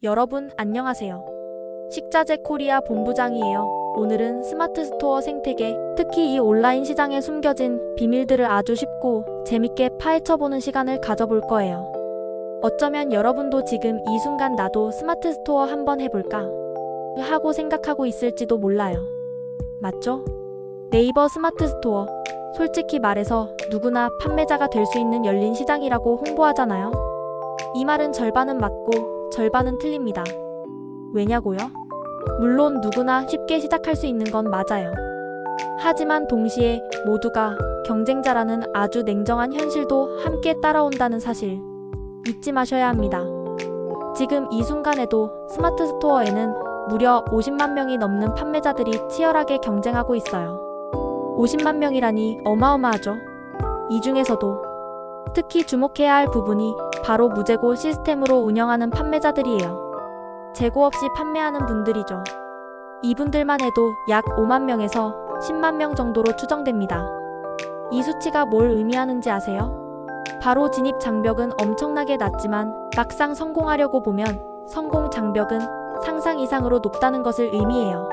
여러분 안녕하세요. 식자재 코리아 본부장이에요. 오늘은 스마트 스토어 생태계, 특히 이 온라인 시장에 숨겨진 비밀들을 아주 쉽고 재밌게 파헤쳐보는 시간을 가져볼 거예요. 어쩌면 여러분도 지금 이 순간 나도 스마트 스토어 한번 해볼까 하고 생각하고 있을지도 몰라요. 맞죠? 네이버 스마트 스토어. 솔직히 말해서 누구나 판매자가 될 수 있는 열린 시장이라고 홍보하잖아요. 이 말은 절반은 맞고 절반은 틀립니다. 왜냐고요? 물론 누구나 쉽게 시작할 수 있는 건 맞아요. 하지만 동시에 모두가 경쟁자라는 아주 냉정한 현실도 함께 따라온다는 사실 잊지 마셔야 합니다. 지금 이 순간에도 스마트 스토어에는 무려 50만 명이 넘는 판매자들이 치열하게 경쟁하고 있어요. 50만 명이라니 어마어마하죠. 이 중에서도 특히 주목해야 할 부분이 바로 무재고 시스템으로 운영하는 판매자들이에요. 재고 없이 판매하는 분들이죠. 이분들만 해도 약 5만 명에서 10만 명 정도로 추정됩니다. 이 수치가 뭘 의미하는지 아세요? 바로 진입 장벽은 엄청나게 낮지만 막상 성공하려고 보면 성공 장벽은 상상 이상으로 높다는 것을 의미해요.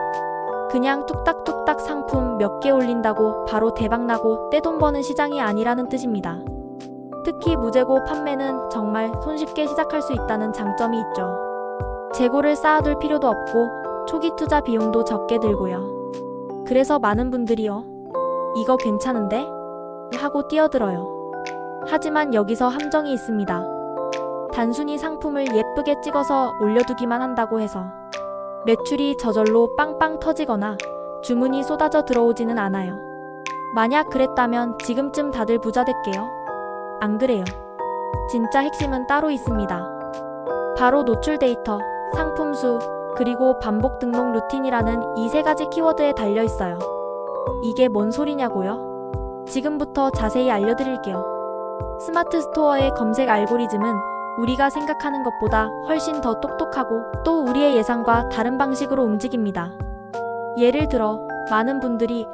그냥 뚝딱뚝딱 상품 몇 개 올린다고 바로 대박나고 떼돈 버는 시장이 아니라는 뜻입니다. 특히 무재고 판매는 정말 손쉽게 시작할 수 있다는 장점이 있죠. 재고를 쌓아둘 필요도 없고 초기 투자 비용도 적게 들고요. 그래서 많은 분들이요, 이거 괜찮은데? 하고 뛰어들어요. 하지만 여기서 함정이 있습니다. 단순히 상품을 예쁘게 찍어서 올려두기만 한다고 해서 매출이 저절로 빵빵 터지거나 주문이 쏟아져 들어오지는 않아요. 만약 그랬다면 지금쯤 다들 부자 됐게요. 안 그래요. 진짜 핵심은 따로 있습니다. 바로 노출 데이터, 상품 수, 그리고 반복 등록 루틴이라는 이 세 가지 키워드에 달려 있어요. 이게 뭔 소리냐고요? 지금부터 자세히 알려드릴게요. 스마트 스토어의 검색 알고리즘은 우리가 생각하는 것보다 훨씬 더 똑똑하고 또 우리의 예상과 다른 방식으로 움직입니다. 예를 들어 많은 분들이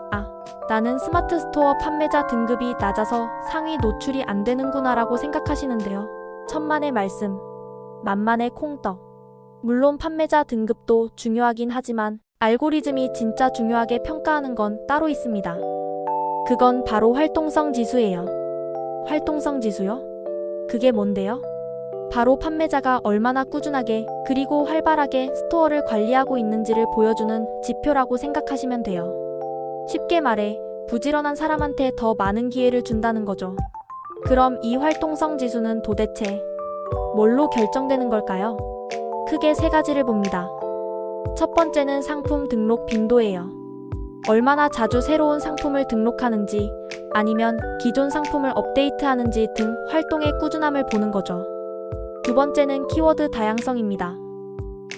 나는 스마트 스토어 판매자 등급이 낮아서 상위 노출이 안 되는구나 라고 생각하시는데요. 천만의 말씀, 만만의 콩떡. 물론 판매자 등급도 중요하긴 하지만 알고리즘이 진짜 중요하게 평가하는 건 따로 있습니다. 그건 바로 활동성 지수예요. 활동성 지수요? 그게 뭔데요? 바로 판매자가 얼마나 꾸준하게 그리고 활발하게 스토어를 관리하고 있는지를 보여주는 지표라고 생각하시면 돼요. 쉽게 말해 부지런한 사람한테 더 많은 기회를 준다는 거죠. 그럼 이 활동성 지수는 도대체 뭘로 결정되는 걸까요? 크게 세 가지를 봅니다. 첫 번째는 상품 등록 빈도예요. 얼마나 자주 새로운 상품을 등록하는지 아니면 기존 상품을 업데이트하는지 등 활동의 꾸준함을 보는 거죠. 두 번째는 키워드 다양성입니다.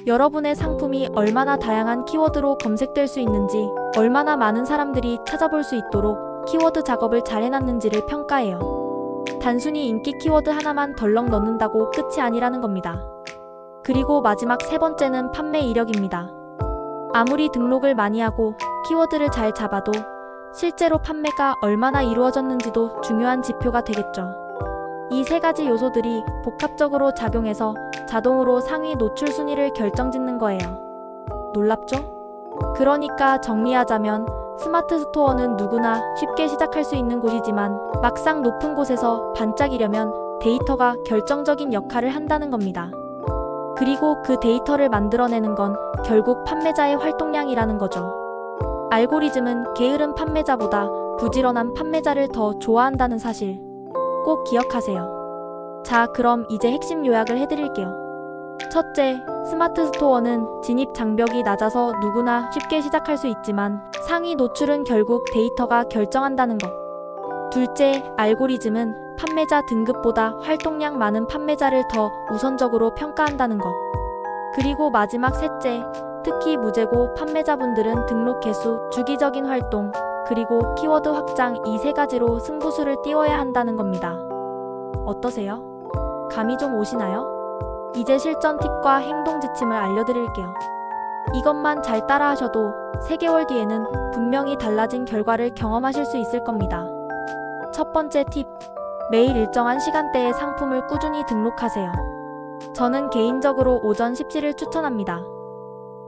여러분의 상품이 얼마나 다양한 키워드로 검색될 수 있는지, 얼마나 많은 사람들이 찾아볼 수 있도록 키워드 작업을 잘 해놨는지를 평가해요. 단순히 인기 키워드 하나만 덜렁 넣는다고 끝이 아니라는 겁니다. 그리고 마지막 세 번째는 판매 이력입니다. 아무리 등록을 많이 하고 키워드를 잘 잡아도 실제로 판매가 얼마나 이루어졌는지도 중요한 지표가 되겠죠. 이 세 가지 요소들이 복합적으로 작용해서 자동으로 상위 노출 순위를 결정짓는 거예요. 놀랍죠? 그러니까 정리하자면 스마트 스토어는 누구나 쉽게 시작할 수 있는 곳이지만 막상 높은 곳에서 반짝이려면 데이터가 결정적인 역할을 한다는 겁니다. 그리고 그 데이터를 만들어내는 건 결국 판매자의 활동량이라는 거죠. 알고리즘은 게으른 판매자보다 부지런한 판매자를 더 좋아한다는 사실 꼭 기억하세요. 자, 그럼 이제 핵심 요약을 해드릴게요. 첫째, 스마트 스토어는 진입 장벽이 낮아서 누구나 쉽게 시작할 수 있지만 상위 노출은 결국 데이터가 결정한다는 것. 둘째, 알고리즘은 판매자 등급보다 활동량 많은 판매자를 더 우선적으로 평가한다는 것. 그리고 마지막 셋째, 특히 무재고 판매자분들은 등록 개수, 주기적인 활동, 그리고 키워드 확장 이 세 가지로 승부수를 띄워야 한다는 겁니다. 어떠세요? 감이 좀 오시나요? 이제 실전 팁과 행동 지침을 알려드릴게요. 이것만 잘 따라하셔도 3개월 뒤에는 분명히 달라진 결과를 경험하실 수 있을 겁니다. 첫 번째 팁, 매일 일정한 시간대에 상품을 꾸준히 등록하세요. 저는 개인적으로 오전 10시를 추천합니다.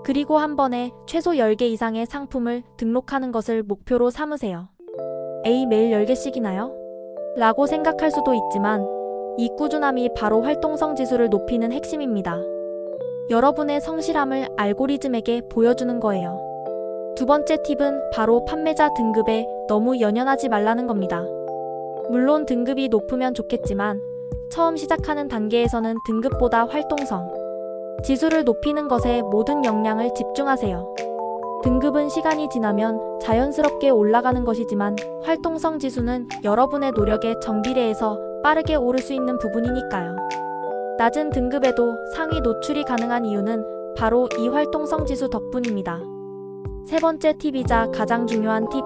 그리고 한 번에 최소 10개 이상의 상품을 등록하는 것을 목표로 삼으세요. 에이, 매일 10개씩이나요? 라고 생각할 수도 있지만 이 꾸준함이 바로 활동성 지수를 높이는 핵심입니다. 여러분의 성실함을 알고리즘에게 보여주는 거예요. 두 번째 팁은 바로 판매자 등급에 너무 연연하지 말라는 겁니다. 물론 등급이 높으면 좋겠지만 처음 시작하는 단계에서는 등급보다 활동성, 지수를 높이는 것에 모든 역량을 집중하세요. 등급은 시간이 지나면 자연스럽게 올라가는 것이지만 활동성 지수는 여러분의 노력에 정비례해서 빠르게 오를 수 있는 부분이니까요. 낮은 등급에도 상위 노출이 가능한 이유는 바로 이 활동성 지수 덕분입니다. 세 번째 팁이자 가장 중요한 팁,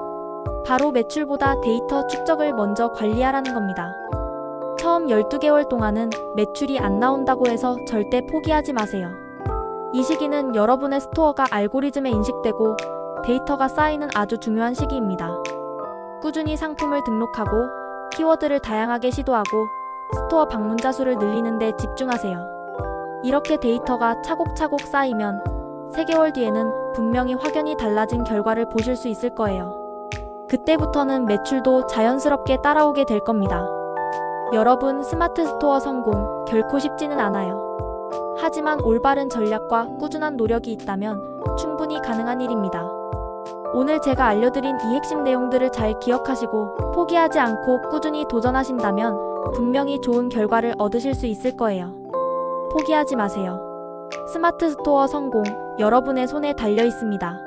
바로 매출보다 데이터 축적을 먼저 관리하라는 겁니다. 처음 12개월 동안은 매출이 안 나온다고 해서 절대 포기하지 마세요. 이 시기는 여러분의 스토어가 알고리즘에 인식되고 데이터가 쌓이는 아주 중요한 시기입니다. 꾸준히 상품을 등록하고 키워드를 다양하게 시도하고 스토어 방문자 수를 늘리는 데 집중하세요. 이렇게 데이터가 차곡차곡 쌓이면 3개월 뒤에는 분명히 확연히 달라진 결과를 보실 수 있을 거예요. 그때부터는 매출도 자연스럽게 따라오게 될 겁니다. 여러분, 스마트 스토어 성공 결코 쉽지는 않아요. 하지만 올바른 전략과 꾸준한 노력이 있다면 충분히 가능한 일입니다. 오늘 제가 알려드린 이 핵심 내용들을 잘 기억하시고 포기하지 않고 꾸준히 도전하신다면 분명히 좋은 결과를 얻으실 수 있을 거예요. 포기하지 마세요. 스마트 스토어 성공, 여러분의 손에 달려 있습니다.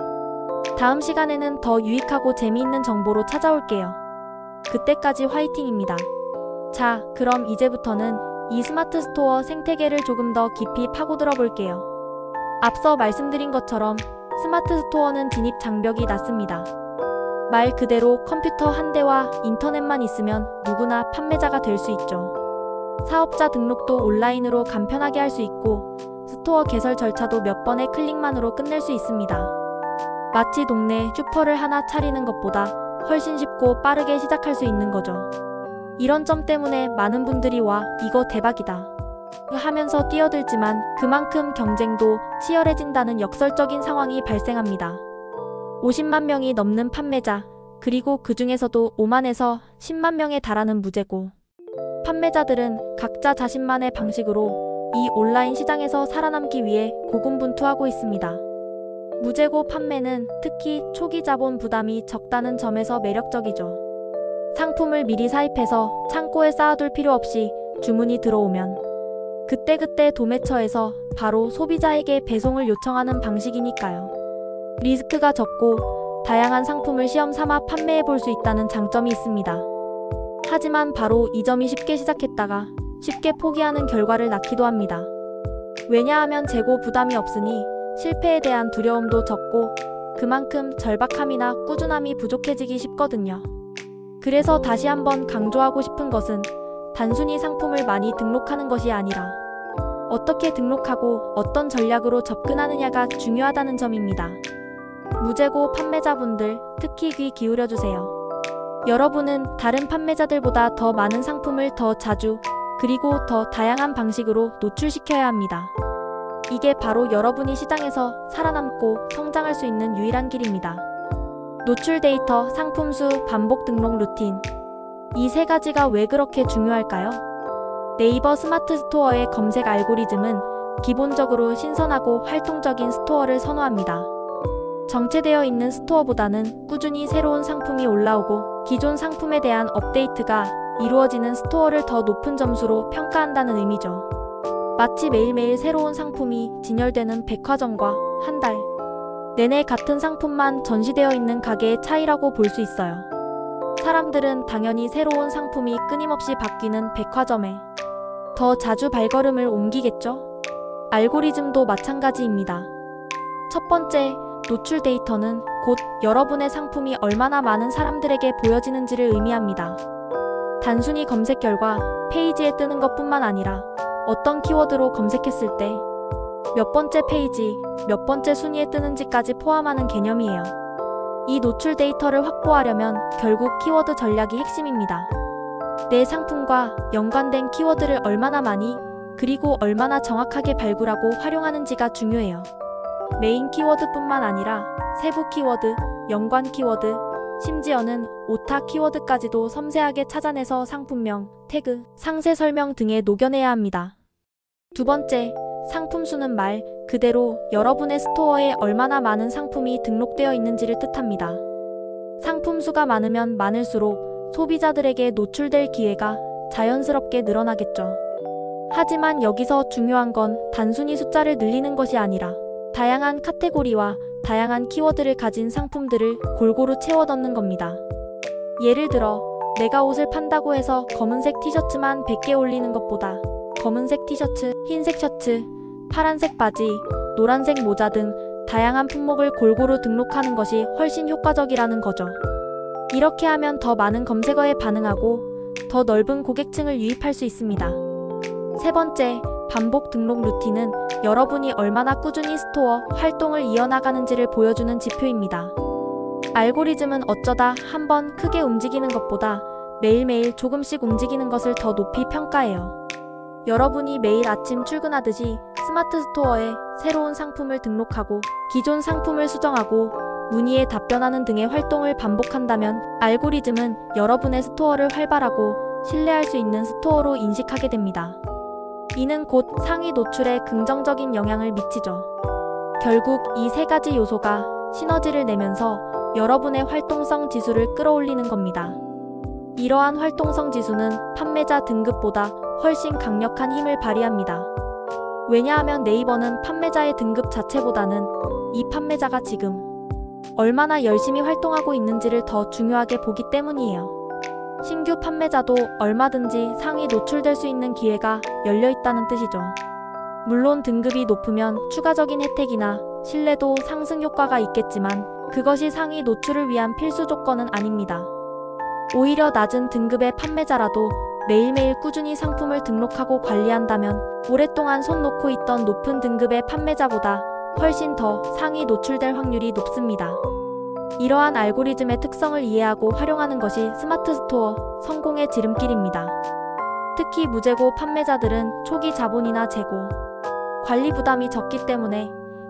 다음 시간에는 더 유익하고 재미있는 정보로 찾아올게요. 그때까지 화이팅입니다. 자, 그럼 이제부터는 이 스마트 스토어 생태계를 조금 더 깊이 파고들어 볼게요. 앞서 말씀드린 것처럼 스마트 스토어는 진입 장벽이 낮습니다. 말 그대로 컴퓨터 한 대와 인터넷만 있으면 누구나 판매자가 될 수 있죠. 사업자 등록도 온라인으로 간편하게 할 수 있고 스토어 개설 절차도 몇 번의 클릭만으로 끝낼 수 있습니다. 마치 동네에 슈퍼를 하나 차리는 것보다 훨씬 쉽고 빠르게 시작할 수 있는 거죠. 이런 점 때문에 많은 분들이 와, 이거 대박이다 하면서 뛰어들지만 그만큼 경쟁도 치열해진다는 역설적인 상황이 발생합니다. 50만 명이 넘는 판매자, 그리고 그 중에서도 5만에서 10만 명에 달하는 무재고 판매자들은 각자 자신만의 방식으로 이 온라인 시장에서 살아남기 위해 고군분투하고 있습니다. 무재고 판매는 특히 초기 자본 부담이 적다는 점에서 매력적이죠. 상품을 미리 사입해서 창고에 쌓아둘 필요 없이 주문이 들어오면 그때그때 도매처에서 바로 소비자에게 배송을 요청하는 방식이니까요. 리스크가 적고 다양한 상품을 시험 삼아 판매해 볼 수 있다는 장점이 있습니다. 하지만 바로 이 점이 쉽게 시작했다가 쉽게 포기하는 결과를 낳기도 합니다. 왜냐하면 재고 부담이 없으니 실패에 대한 두려움도 적고 그만큼 절박함이나 꾸준함이 부족해지기 쉽거든요. 그래서 다시 한번 강조하고 싶은 것은 단순히 상품을 많이 등록하는 것이 아니라 어떻게 등록하고 어떤 전략으로 접근하느냐가 중요하다는 점입니다. 무재고 판매자분들 특히 귀 기울여주세요. 여러분은 다른 판매자들보다 더 많은 상품을 더 자주 그리고 더 다양한 방식으로 노출시켜야 합니다. 이게 바로 여러분이 시장에서 살아남고 성장할 수 있는 유일한 길입니다. 노출 데이터, 상품 수, 반복 등록 루틴. 이 세 가지가 왜 그렇게 중요할까요? 네이버 스마트 스토어의 검색 알고리즘은 기본적으로 신선하고 활동적인 스토어를 선호합니다. 정체되어 있는 스토어보다는 꾸준히 새로운 상품이 올라오고 기존 상품에 대한 업데이트가 이루어지는 스토어를 더 높은 점수로 평가한다는 의미죠. 마치 매일매일 새로운 상품이 진열되는 백화점과 한 달 내내 같은 상품만 전시되어 있는 가게의 차이라고 볼 수 있어요. 사람들은 당연히 새로운 상품이 끊임없이 바뀌는 백화점에 더 자주 발걸음을 옮기겠죠? 알고리즘도 마찬가지입니다. 첫 번째, 노출 데이터는 곧 여러분의 상품이 얼마나 많은 사람들에게 보여지는지를 의미합니다. 단순히 검색 결과 페이지에 뜨는 것뿐만 아니라 어떤 키워드로 검색했을 때 몇 번째 페이지, 몇 번째 순위에 뜨는지까지 포함하는 개념이에요. 이 노출 데이터를 확보하려면 결국 키워드 전략이 핵심입니다. 내 상품과 연관된 키워드를 얼마나 많이, 그리고 얼마나 정확하게 발굴하고 활용하는지가 중요해요. 메인 키워드뿐만 아니라 세부 키워드, 연관 키워드, 심지어는 오타 키워드까지도 섬세하게 찾아내서 상품명, 태그, 상세 설명 등에 녹여내야 합니다. 두 번째, 상품 수는 말 그대로 여러분의 스토어에 얼마나 많은 상품이 등록되어 있는지를 뜻합니다. 상품 수가 많으면 많을수록 소비자들에게 노출될 기회가 자연스럽게 늘어나겠죠. 하지만 여기서 중요한 건 단순히 숫자를 늘리는 것이 아니라 다양한 카테고리와 다양한 키워드를 가진 상품들을 골고루 채워 넣는 겁니다. 예를 들어 내가 옷을 판다고 해서 검은색 티셔츠만 100개 올리는 것보다 검은색 티셔츠, 흰색 셔츠, 파란색 바지, 노란색 모자 등 다양한 품목을 골고루 등록하는 것이 훨씬 효과적이라는 거죠. 이렇게 하면 더 많은 검색어에 반응하고 더 넓은 고객층을 유입할 수 있습니다. 세 번째, 반복 등록 루틴은 여러분이 얼마나 꾸준히 스토어 활동을 이어나가는지를 보여주는 지표입니다. 알고리즘은 어쩌다 한번 크게 움직이는 것보다 매일매일 조금씩 움직이는 것을 더 높이 평가해요. 여러분이 매일 아침 출근하듯이 스마트 스토어에 새로운 상품을 등록하고 기존 상품을 수정하고 문의에 답변하는 등의 활동을 반복한다면 알고리즘은 여러분의 스토어를 활발하고 신뢰할 수 있는 스토어로 인식하게 됩니다. 이는 곧 상위 노출에 긍정적인 영향을 미치죠. 결국 이 세 가지 요소가 시너지를 내면서 여러분의 활동성 지수를 끌어올리는 겁니다. 이러한 활동성 지수는 판매자 등급보다 훨씬 강력한 힘을 발휘합니다. 왜냐하면 네이버는 판매자의 등급 자체보다는 이 판매자가 지금 얼마나 열심히 활동하고 있는지를 더 중요하게 보기 때문이에요. 신규 판매자도 얼마든지 상위 노출될 수 있는 기회가 열려 있다는 뜻이죠. 물론 등급이 높으면 추가적인 혜택이나 신뢰도 상승 효과가 있겠지만 그것이 상위 노출을 위한 필수 조건은 아닙니다. 오히려 낮은 등급의 판매자라도 매일매일 꾸준히 상품을 등록하고 관리한다면 오랫동안 손 놓고 있던 높은 등급의 판매자보다 훨씬 더 상위 노출될 확률이 높습니다. 이러한 알고리즘의 특성을 이해하고 활용하는 것이 스마트 스토어 성공의 지름길입니다. 특히 무재고 판매자들은 초기 자본이나 재고, 관리 부담이 적기 때문에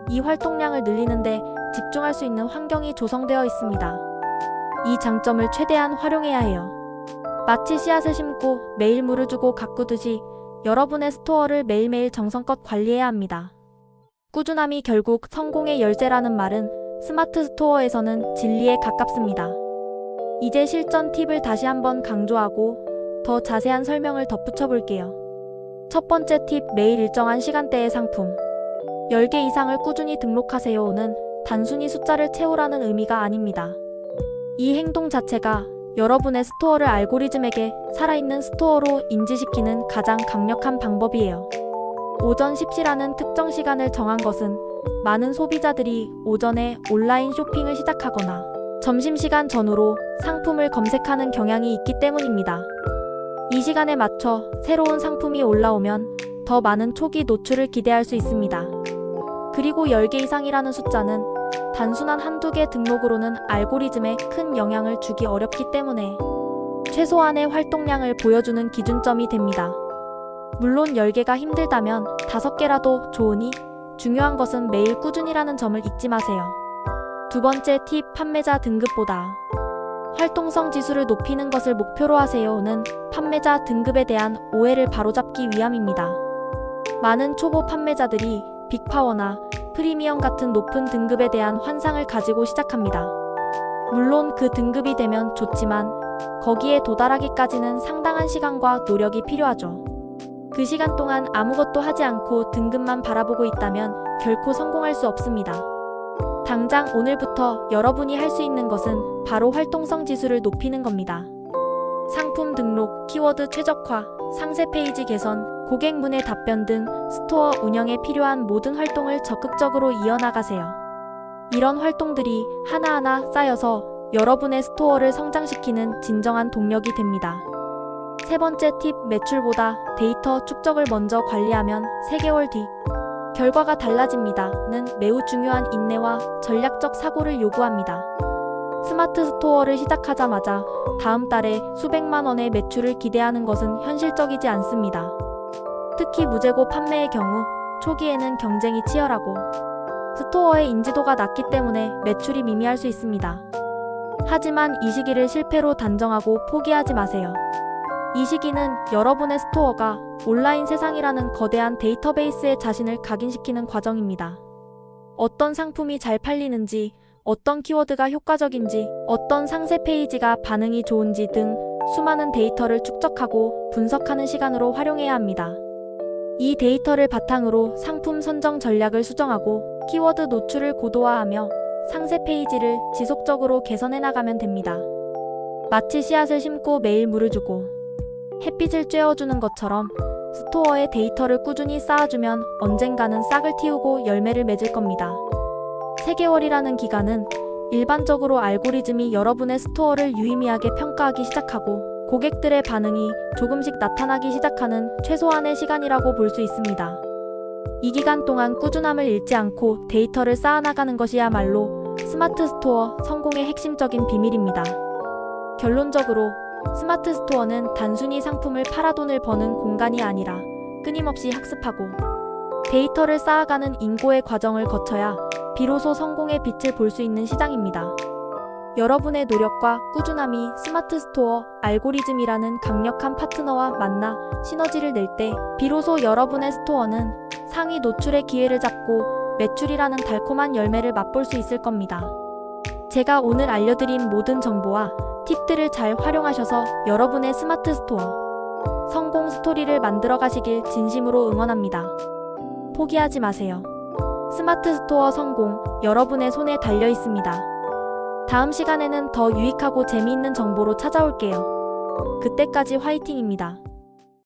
이 활동량을 늘리는데 집중할 수 있는 환경이 조성되어 있습니다. 이 장점을 최대한 활용해야 해요. 마치 씨앗을 심고 매일 물을 주고 가꾸듯이 여러분의 스토어를 매일매일 정성껏 관리해야 합니다. 꾸준함이 결국 성공의 열쇠라는 말은 스마트 스토어에서는 진리에 가깝습니다. 이제 실전 팁을 다시 한번 강조하고 더 자세한 설명을 덧붙여 볼게요. 첫 번째 팁, 매일 일정한 시간대의 상품 10개 이상을 꾸준히 등록하세요는 단순히 숫자를 채우라는 의미가 아닙니다. 이 행동 자체가 여러분의 스토어를 알고리즘에게 살아있는 스토어로 인지시키는 가장 강력한 방법이에요. 오전 10시라는 특정 시간을 정한 것은 많은 소비자들이 오전에 온라인 쇼핑을 시작하거나 점심시간 전후로 상품을 검색하는 경향이 있기 때문입니다. 이 시간에 맞춰 새로운 상품이 올라오면 더 많은 초기 노출을 기대할 수 있습니다. 그리고 10개 이상이라는 숫자는 단순한 한두 개 등록으로는 알고리즘에 큰 영향을 주기 어렵기 때문에 최소한의 활동량을 보여주는 기준점이 됩니다. 물론 10개가 힘들다면 5개라도 좋으니 중요한 것은 매일 꾸준히라는 점을 잊지 마세요. 두 번째 팁, 판매자 등급보다 활동성 지수를 높이는 것을 목표로 하세요는 판매자 등급에 대한 오해를 바로잡기 위함입니다. 많은 초보 판매자들이 빅파워나 프리미엄 같은 높은 등급에 대한 환상을 가지고 시작합니다. 물론 그 등급이 되면 좋지만 거기에 도달하기까지는 상당한 시간과 노력이 필요하죠. 그 시간 동안 아무것도 하지 않고 등급만 바라보고 있다면 결코 성공할 수 없습니다. 당장 오늘부터 여러분이 할 수 있는 것은 바로 활동성 지수를 높이는 겁니다. 상품 등록, 키워드 최적화, 상세 페이지 개선, 고객 문의 답변 등 스토어 운영에 필요한 모든 활동을 적극적으로 이어나가세요. 이런 활동들이 하나하나 쌓여서 여러분의 스토어를 성장시키는 진정한 동력이 됩니다. 세 번째 팁, 매출보다 데이터 축적을 먼저 관리하면 3개월 뒤 결과가 달라집니다는 매우 중요한 인내와 전략적 사고를 요구합니다. 스마트 스토어를 시작하자마자 다음 달에 수백만 원의 매출을 기대하는 것은 현실적이지 않습니다. 특히 무재고 판매의 경우 초기에는 경쟁이 치열하고 스토어의 인지도가 낮기 때문에 매출이 미미할 수 있습니다. 하지만 이 시기를 실패로 단정하고 포기하지 마세요. 이 시기는 여러분의 스토어가 온라인 세상이라는 거대한 데이터베이스에 자신을 각인시키는 과정입니다. 어떤 상품이 잘 팔리는지, 어떤 키워드가 효과적인지, 어떤 상세 페이지가 반응이 좋은지 등 수많은 데이터를 축적하고 분석하는 시간으로 활용해야 합니다. 이 데이터를 바탕으로 상품 선정 전략을 수정하고 키워드 노출을 고도화하며 상세 페이지를 지속적으로 개선해 나가면 됩니다. 마치 씨앗을 심고 매일 물을 주고 햇빛을 쬐어주는 것처럼 스토어의 데이터를 꾸준히 쌓아주면 언젠가는 싹을 틔우고 열매를 맺을 겁니다. 3개월이라는 기간은 일반적으로 알고리즘이 여러분의 스토어를 유의미하게 평가하기 시작하고 고객들의 반응이 조금씩 나타나기 시작하는 최소한의 시간이라고 볼 수 있습니다. 이 기간 동안 꾸준함을 잃지 않고 데이터를 쌓아나가는 것이야말로 스마트 스토어 성공의 핵심적인 비밀입니다. 결론적으로 스마트 스토어는 단순히 상품을 팔아 돈을 버는 공간이 아니라 끊임없이 학습하고 데이터를 쌓아가는 인고의 과정을 거쳐야 비로소 성공의 빛을 볼 수 있는 시장입니다. 여러분의 노력과 꾸준함이 스마트 스토어 알고리즘이라는 강력한 파트너와 만나 시너지를 낼 때 비로소 여러분의 스토어는 상위 노출의 기회를 잡고 매출이라는 달콤한 열매를 맛볼 수 있을 겁니다. 제가 오늘 알려드린 모든 정보와 팁들을 잘 활용하셔서 여러분의 스마트 스토어 성공 스토리를 만들어 가시길 진심으로 응원합니다. 포기하지 마세요. 스마트 스토어 성공, 여러분의 손에 달려 있습니다. 다음 시간에는 더 유익하고 재미있는 정보로 찾아올게요. 그때까지 화이팅입니다.